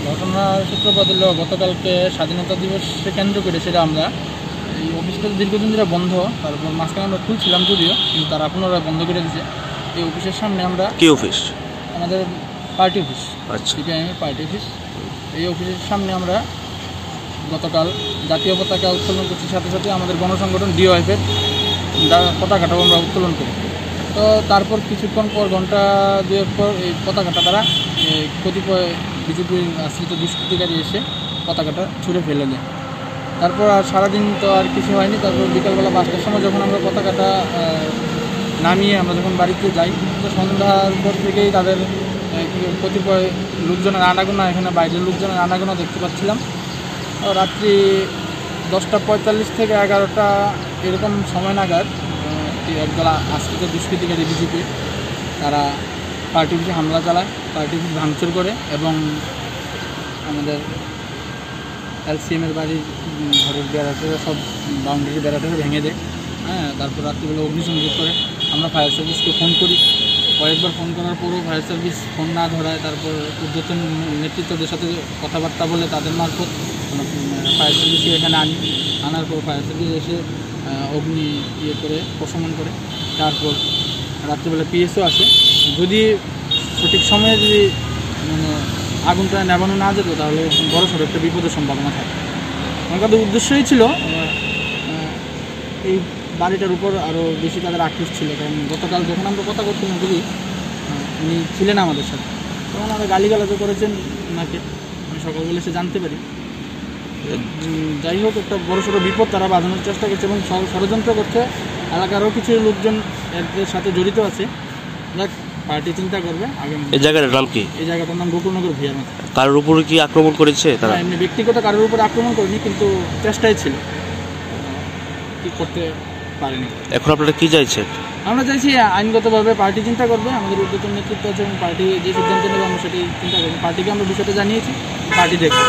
ঘটনার সূত্রপাত হলো গতকালকে স্বাধীনতা দিবসকে কেন্দ্র করে সেটা আমরা এই অফিসটা দীর্ঘদিন ধরে বন্ধ, তারপর মাঝখানে আমরা খুলছিলাম যদিও, কিন্তু তারা পুনরায় বন্ধ করে দিয়েছে। এই অফিসের সামনে আমরা, কি অফিস? আমাদের পার্টি অফিস, আচ্ছা, সিপিআইএমের পার্টি অফিস। এই অফিসের সামনে আমরা গতকাল জাতীয় পতাকা উত্তোলন করছি, সাথে সাথে আমাদের গণসংগঠন ডিওএফের পতাকাটাও আমরা উত্তোলন করি। তো তারপর কিছুক্ষণ পর, ঘন্টা দুয়েক পর, এই পতাকাটা তারা কতিপয় বিজেপির আশ্রিত দুষ্কৃতিকারী এসে পতাকাটা ছুঁড়ে ফেলে দেয়। তারপর আর সারাদিন তো আর কিছু হয়নি। তারপর বিকালবেলা 5টার সময় যখন আমরা পতাকাটা নামিয়ে আমরা যখন বাড়িতে যাই, তো সন্ধ্যার পর থেকেই তাদের কতিপয় লোকজনের আনাগোনা, এখানে বাইরের লোকজনের আনাগোনা দেখতে পাচ্ছিলাম। রাত্রি 10:45 থেকে 11টা এরকম সময় নাগাদ একদল আশ্রিত দুষ্কৃতিকারী বিজেপি তারা পার্টি অফিসে হামলা চালায়, পার্টি অফিস ভাঙচুর করে এবং আমাদের এলসিএমের বাড়ির ঘরের বেড়াটা, সব বাউন্ডারি বেড়াটা ভেঙে দেয়। তারপর রাত্রিবেলা অগ্নিসংযোগ করে। আমরা ফায়ার সার্ভিসকে ফোন করি, কয়েকবার ফোন করার পরও ফায়ার সার্ভিস ফোন না ধরায়। তারপর ঊর্ধ্বতন নেতৃত্বদের সাথে কথাবার্তা বলে তাদের মারফত ফায়ার সার্ভিসকে এখানে আনার পর ফায়ার সার্ভিস এসে অগ্নি করে প্রশমন করে। তারপর রাত্রিবেলা পিএসও আসে। যদি সঠিক সময়ে যদি আগুনটা নেভানো না যেত, তাহলে বড়সড় একটা বিপদের সম্ভাবনা থাকে। আমার কাছে উদ্দেশ্যই ছিল এই বাড়িটার উপর আরও বেশি তাদের আক্রোশ ছিল, কারণ গতকাল যখন আমরা কথা করছিলাম যদি উনি ছিলেন আমাদের সাথে, তখন আমরা গালিগালাজও করেছেন ওনাকে, আমি সকালবেলা এসে জানতে পারি। যাই হোক, একটা বড়সড় বিপদ তারা বাঁধানোর চেষ্টা করছে এবং ষড়যন্ত্র করছে। এলাকারও কিছু লোকজন এদের সাথে জড়িত আছে। যাক, পার্টি চিন্তা করবে। এই জায়গাটার নাম কি? এই জায়গাটার নাম গোকুলনগর ভূঁইয়া মাথা। কারোর উপরে কি আক্রমণ করেছে তারা? এমনি ব্যক্তিগত কারোর উপরে আক্রমণ করেনি, কিন্তু চেষ্টাই ছিল, কি করতে পারেনি। এখন আপনারা কি চাইছেন? আমরা চাইছি আইনগতভাবে পার্টি চিন্তা করবে। আমাদের ঊর্ধ্বতন নেতৃত্ব আছে এবং পার্টি যে সিদ্ধান্ত নেবে আমরা সেটি চিন্তা করবো। পার্টিকে আমরা বিষয়টা জানিয়েছি, পার্টি দেখবে।